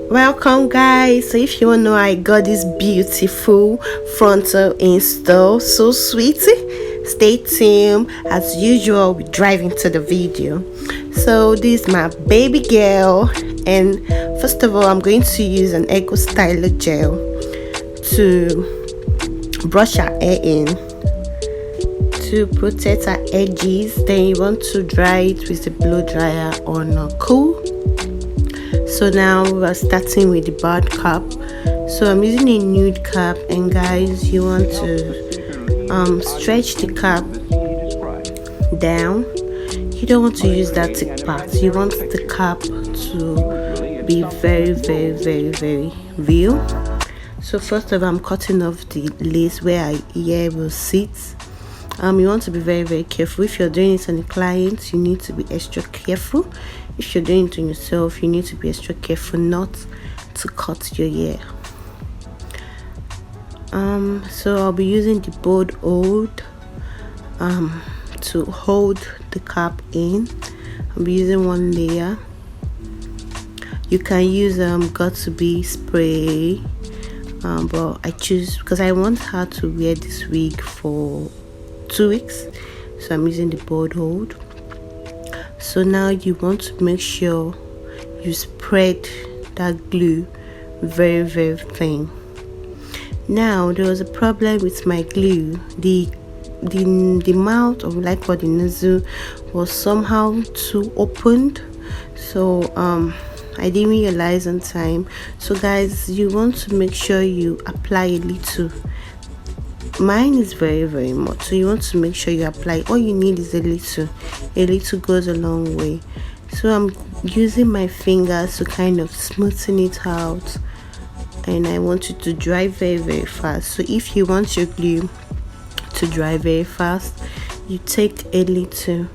Welcome guys. So if you want to know, I got this beautiful frontal install, so sweet. Stay tuned. As usual, we drive into the video. So this is my baby girl, and first of all I'm going to use an eco styler gel to brush her hair in to protect her edges. Then you want to dry it with the blow dryer on a cool. So now we're starting with the bad cap. So I'm using a nude cap, and guys, you want to stretch the cap down. You don't want to use that thick part. You want the cap to be very real. So first of all, I'm cutting off the lace where our hair will sit. You want to be very careful. If you're doing it on a client, you need to be extra careful. If you're doing it on yourself, you need to be extra careful not to cut your hair. So I'll be using the board hold to hold the cap in. I'll be using one layer. You can use got to be spray, but I choose because I want her to wear this wig for 2 weeks, so I'm using the board hold. So now you want to make sure you spread that glue very thin. Now there was a problem with my glue. The mouth of the nozzle was somehow too opened, so I didn't realize on time. So guys, you want to make sure you apply a little. Mine is very much, so you want to make sure you apply. All you need is a little goes a long way. So I'm using my fingers to kind of smoothen it out, and I want you to dry very fast. So if you want your glue to dry very fast, you take a little.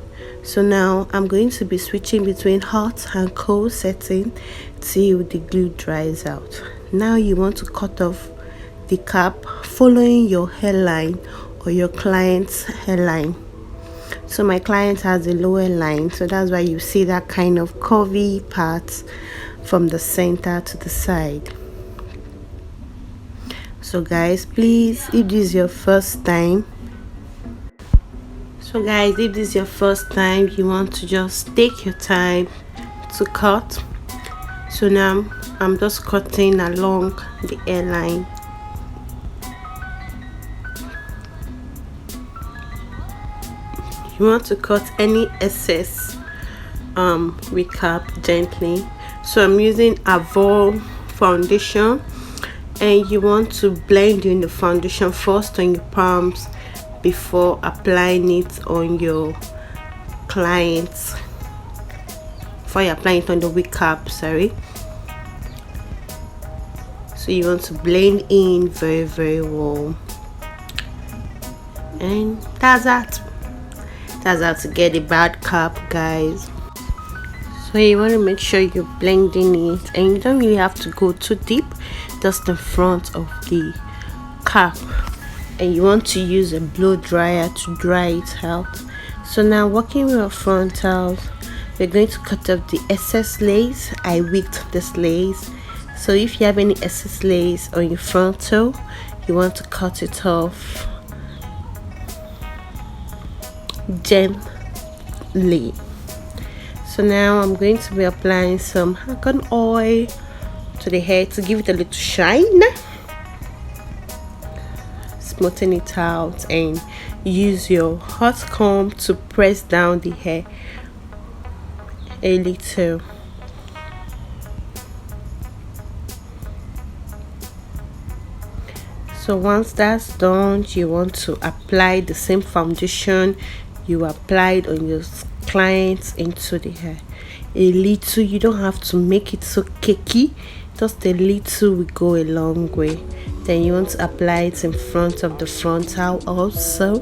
So now I'm going to be switching between hot and cold setting till the glue dries out. Now you want to cut off the cap following your hairline or your client's hairline. So my client has a lower line, so that's why you see that kind of curvy part from the center to the side. So guys, please, if this is your first time, you want to just take your time to cut. So now I'm just cutting along the hairline. You want to cut any excess wig cap gently. So I'm using Avour foundation, and you want to blend in the foundation first on your palms before applying it on your clients. Before you apply it on the wig cap, sorry. So you want to blend in very well, and that's how to get a bad cap, guys. So you want to make sure you're blending it, and you don't really have to go too deep, just in front of the cap. And you want to use a blow dryer to dry it out. So now, working with our frontals, we're going to cut off the excess lace. I wigged this lace, so if you have any excess lace on your frontal, you want to cut it off gently. So now I'm going to be applying some argan oil to the hair to give it a little shine, smoothing it out, and use your hot comb to press down the hair a little. So once that's done, you want to apply the same foundation you applied on your clients into the hair. A little, you don't have to make it so cakey, just a little will go a long way. Then you want to apply it in front of the frontal also.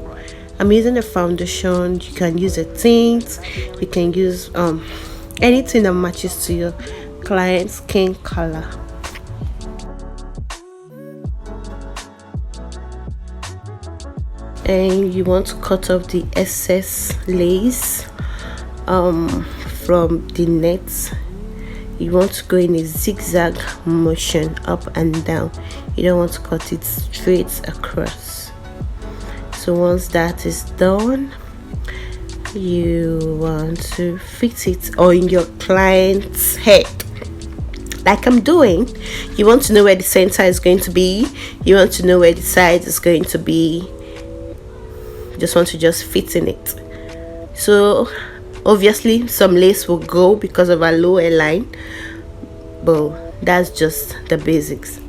I'm using a foundation. You can use a tint, you can use anything that matches to your client's skin color. And you want to cut off the excess lace from the net. you want to go in a zigzag motion up and down. You don't want to cut it straight across. So once that is done, you want to fit it on your client's head like I'm doing. You want to know where the center is going to be, you want to know where the side is going to be. You just want to just fit in it. So obviously some lace will go because of our lower line, but that's just the basics.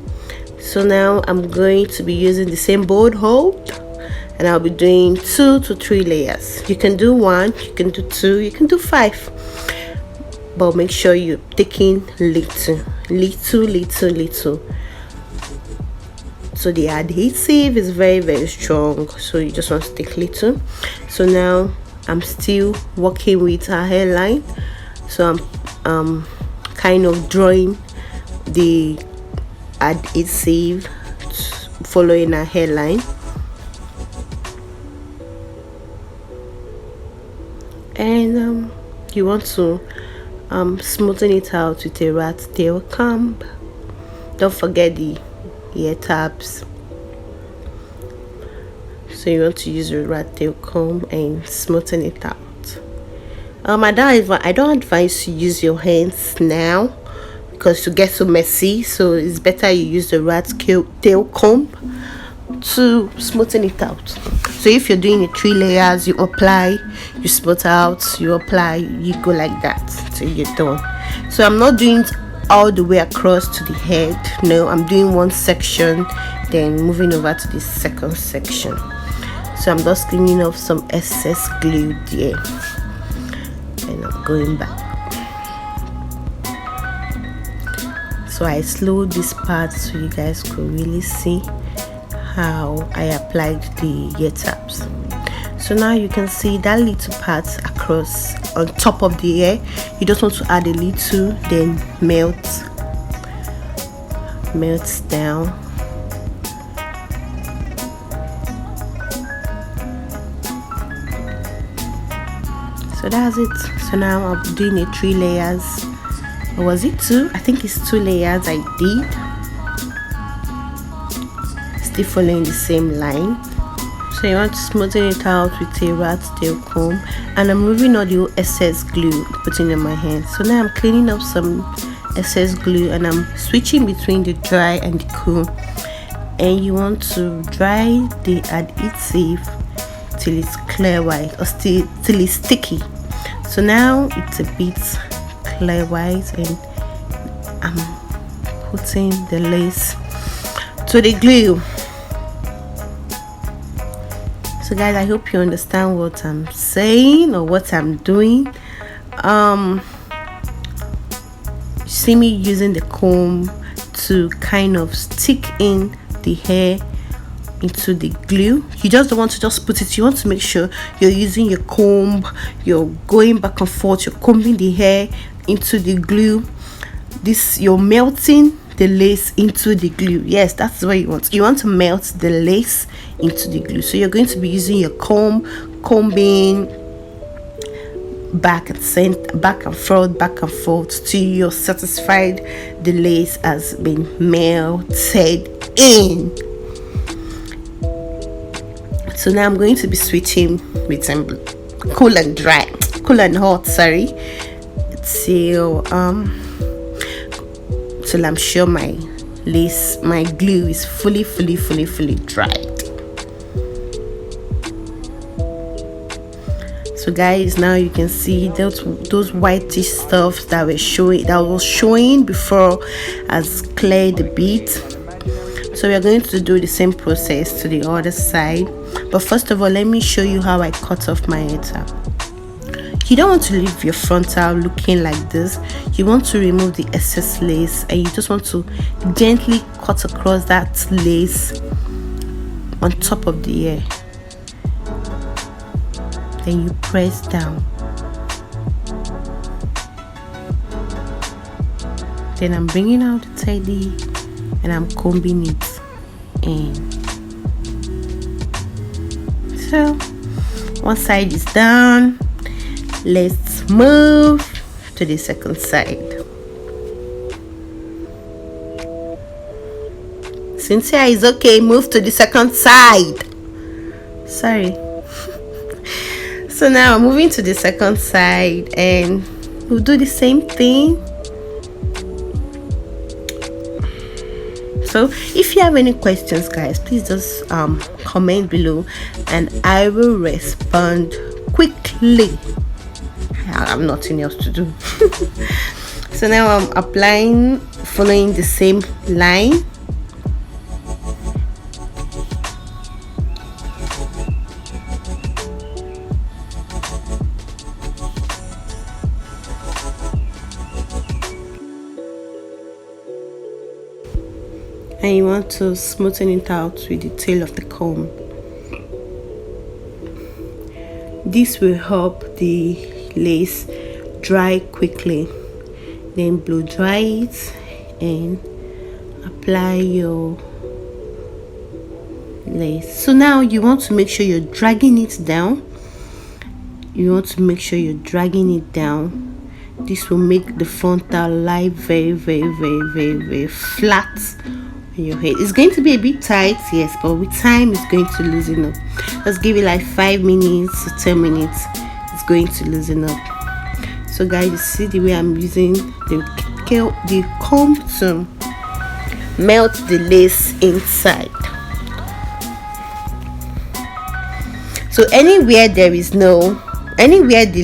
So now I'm going to be using the same board hold, and I'll be doing 2 to 3 layers. You can do 1, you can do 2, you can do 5, but make sure you're taking little. So the adhesive is very strong, so you just want to take little. So now I'm still working with our hairline, so I'm kind of drawing the adhesive following our hairline, and you want to smoothen it out with a rat tail comb. Don't forget the ear tabs. So you want to use your rat tail comb and smoothen it out. I don't advise you use your hands now because you get so messy, so it's better you use the rat tail comb to smoothen it out. So if you're doing it 3 layers, you apply, you smooth out, you apply, you go like that till you're done. So I'm not doing it all the way across to the head. No, I'm doing one section, then moving over to the second section. So I'm just cleaning off some excess glue there, and I'm going back. So I slowed this part so you guys could really see how I applied the ear tabs. So now you can see that little part across on top of the ear. You just want to add a little, then melts down. So that's it. So now I'm doing a 3 layers, or was it 2? I think it's 2 layers I did, still following the same line. So you want to smoothen it out with a rat tail comb, and I'm removing all the excess glue, putting in my hand. So now I'm cleaning up some excess glue, and I'm switching between the dry and the cool. And you want to dry the adhesive till it's clear white, or till it's sticky. So now it's a bit clear white, and I'm putting the lace to the glue. So guys, I hope you understand what I'm saying or what I'm doing. See me using the comb to kind of stick in the hair into the glue. You just don't want to just put it, you want to make sure you're using your comb, you're going back and forth, you're combing the hair into the glue. You're melting the lace into the glue. Yes, that's what you want. You want to melt the lace into the glue. So you're going to be using your combing back and forth till you're satisfied the lace has been melted in. So now I'm going to be switching with some cool and hot, till I'm sure my glue is fully dried. So guys, now you can see those whitish stuff that was showing before has cleared a bit. So we are going to do the same process to the other side, but first of all, let me show you how I cut off my hair tab. You don't want to leave your frontal looking like this. You want to remove the excess lace, and you just want to gently cut across that lace on top of the hair. Then you press down. Then I'm bringing out the teddy and I'm combing it in. So one side is done. Let's move to the second side. Cynthia is okay. Move to the second side. Sorry. So now I'm moving to the second side, and we'll do the same thing. So if you have any questions, guys, please just comment below and I will respond quickly. I have nothing else to do. So now I'm applying, following the same line. And you want to smoothen it out with the tail of the comb. This will help the lace dry quickly. Then blow dry it and apply your lace. So now you want to make sure you're dragging it down. You want to make sure you're dragging it down. This will make the frontal lie very, very, very, very, very flat on your head. It's going to be a bit tight, yes, but with time it's going to loosen up. Let's give it like 5 minutes to 10 minutes. It's going to loosen up. So guys, you see the way I'm using the comb to melt the lace inside. So anywhere there is no anywhere there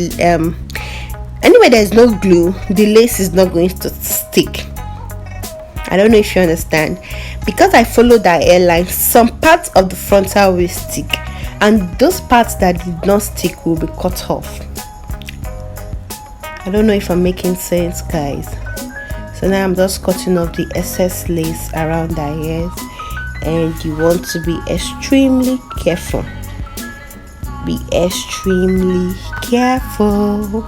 is no glue, the lace is not going to stick. I don't know if you understand. Because I follow that hairline, some parts of the frontal will stick, and those parts that did not stick will be cut off. I don't know if I'm making sense, guys. So now I'm just cutting off the excess lace around the ears, and you want to be extremely careful. Be extremely careful.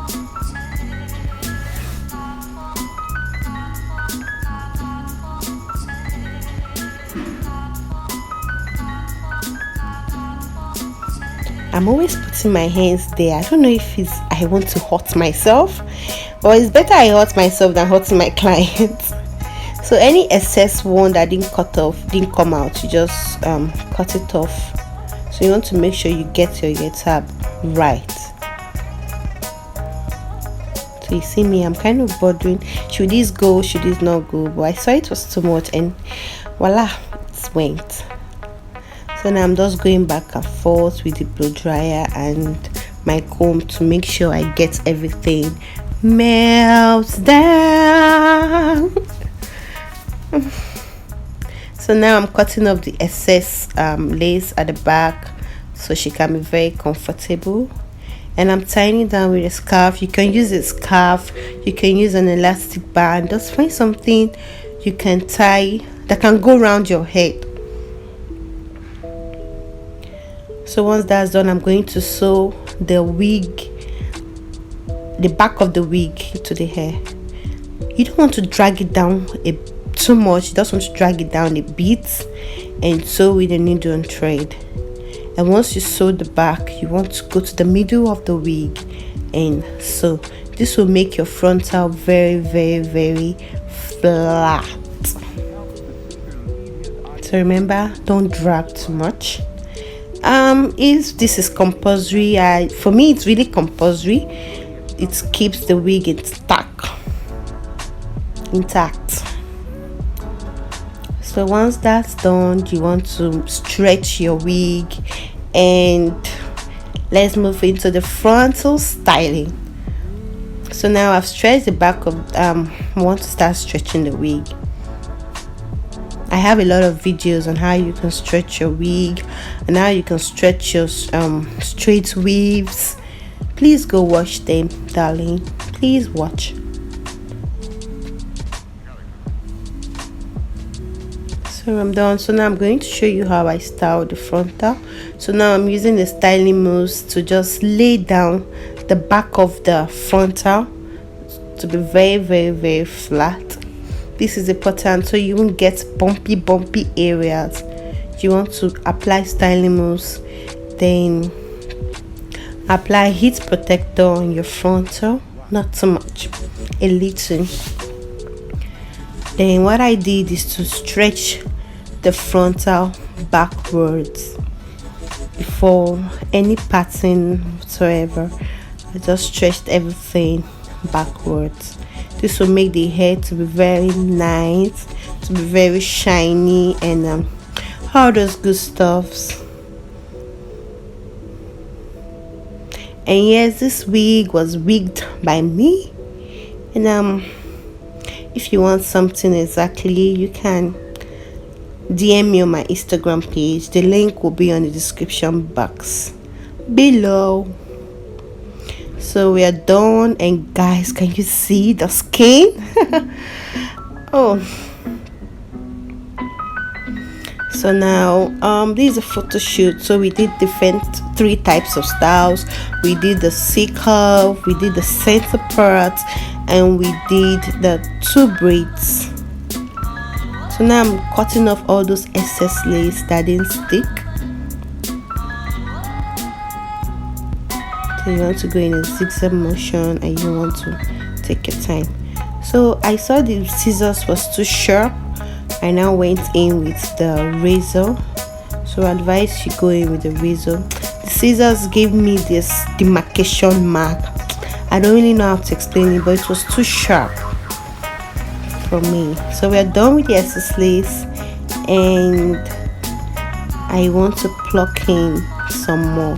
I'm always putting my hands there. I don't know if I want to hurt myself, but it's better I hurt myself than hurting my clients. So any excess one that didn't come out, you just cut it off. So you want to make sure you get your ear tab right. So you see me, I'm kind of bothering. Should this go? Should this not go? But I saw it was too much, and voila, it went. So now I'm just going back and forth with the blow dryer and my comb to make sure I get everything melts down. So now I'm cutting off the excess lace at the back so she can be very comfortable, and I'm tying it down with a scarf. You can use a scarf, you can use an elastic band. Just find something you can tie that can go around your head. So once that's done, I'm going to sew the wig, the back of the wig, to the hair. You don't want to drag it down too much. You just want to drag it down a bit and sew with a needle and thread. And once you sew the back, you want to go to the middle of the wig and sew. This will make your frontal very, very, very flat. So remember, don't drag too much. If this is compulsory, for me it's really compulsory. It keeps the wig intact. So once that's done, you want to stretch your wig, and let's move into the frontal styling. So now I've stretched the back of I want to start stretching the wig. I have a lot of videos on how you can stretch your wig and how you can stretch your straight weaves. Please go watch them, darling. Please watch. So I'm done. So now I'm going to show you how I style the frontal. So now I'm using the styling moves to just lay down the back of the frontal to be very, very, very flat. This is important so you won't get bumpy areas. You want to apply styling moves, then apply heat protector on your frontal, not too much, a little. Then what I did is to stretch the frontal backwards before any pattern whatsoever. I just stretched everything backwards. This will make the hair to be very nice, to be very shiny, and all those good stuffs. And yes, this wig was wigged by me. And if you want something exactly, you can DM me on my Instagram page. The link will be on the description box below. So we are done, and guys, can you see the skin? Oh, so now this is a photo shoot. So we did different 3 types of styles. We did the C curve, we did the center part, and we did the 2 braids. So now I'm cutting off all those excess lace that didn't stick. So you want to go in a zigzag motion, and you want to take your time. So I saw the scissors was too sharp. I now went in with the razor. So I advise you go in with the razor. The scissors gave me this demarcation mark. I don't really know how to explain it, but it was too sharp for me. So we are done with the excess lace, and I want to pluck in some more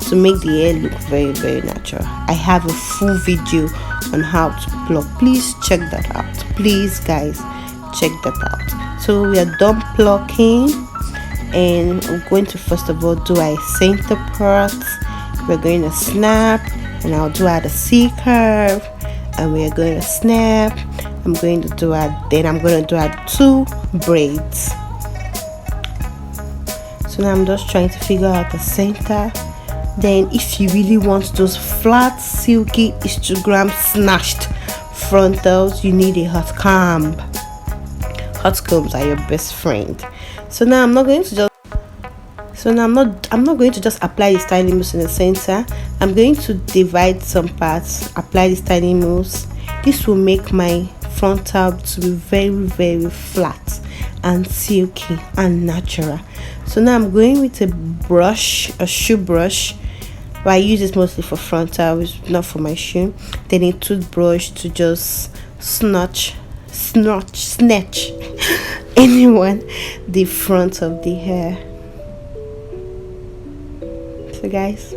to make the hair look very, very natural. I have a full video on how to pluck. Please check that out. Please, guys, check that out. So we are done plucking, and I'm going to first of all do a center part. We're going to snap, and I'll do at a C curve, and we are going to snap. I'm going to do then I'm going to do 2 braids. So now I'm just trying to figure out the center. Then if you really want those flat, silky, histogram snatched frontals, you need a hot comb. Hot combs are your best friend. So now I'm not going to just apply the styling mousse in the center. I'm going to divide some parts, apply the styling mousse. This will make my frontal to be very, very flat and silky and natural. So now I'm going with a brush, a shoe brush. But I use this mostly for frontal, not for my shoe. Then a toothbrush to just snatch anyone the front of the hair. So guys,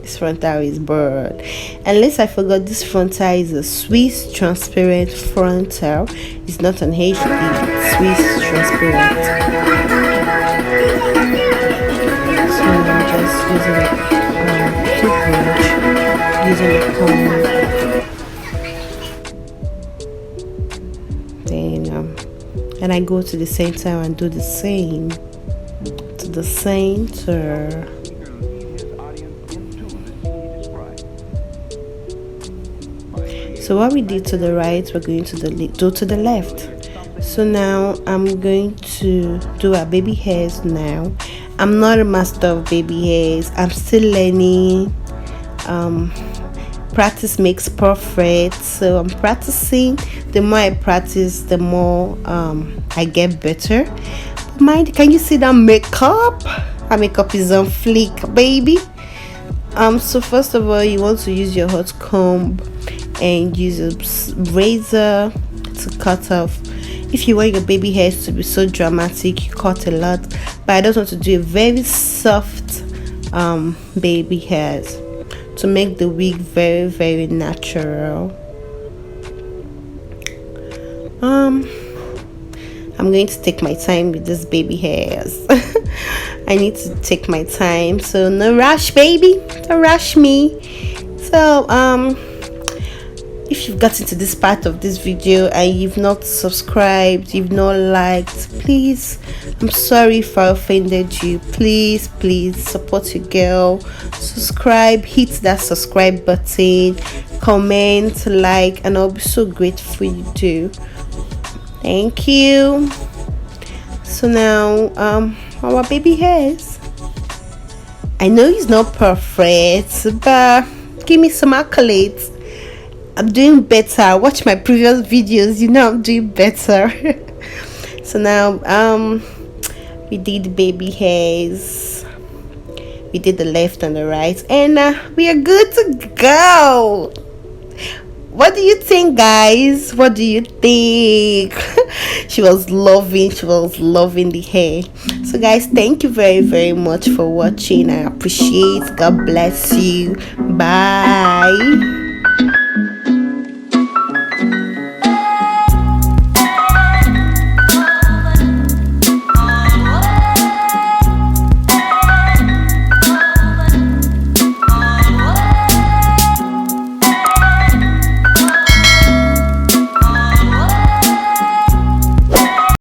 this frontal is bird. Unless I forgot, this frontal is a Swiss transparent frontal. It's not an HD, it's Swiss transparent. So I'm just using using the comb. Then and I go to the center and do the same to the center. So what we did to the right, we're going to do to the left. So now I'm going to do our baby hairs now. I'm not a master of baby hairs. I'm still learning. Practice makes perfect. So I'm practicing. The more I practice, the more I get better. But mind, can you see that makeup? Our makeup is on fleek, baby. So first of all, you want to use your hot comb and use a razor to cut off. If you want your baby hairs to be so dramatic, you cut a lot, but I just want to do a very soft baby hairs to make the wig very, very natural. I'm going to take my time with this baby hairs. I need to take my time, so no rush, baby, don't rush me. So if you've gotten to this part of this video and you've not subscribed, you've not liked, please, I'm sorry if I offended you. Please support your girl. Subscribe, hit that subscribe button, comment, like, and I'll be so grateful you do. Thank you. So now our baby hairs, I know he's not perfect, but give me some accolades. I'm doing better. Watch my previous videos, you know I'm doing better. So now We did baby hairs, we did the left and the right, and we are good to go. What do you think, guys? What do you think? She was loving the hair. So guys, thank you very much for watching. I appreciate. God bless you. Bye.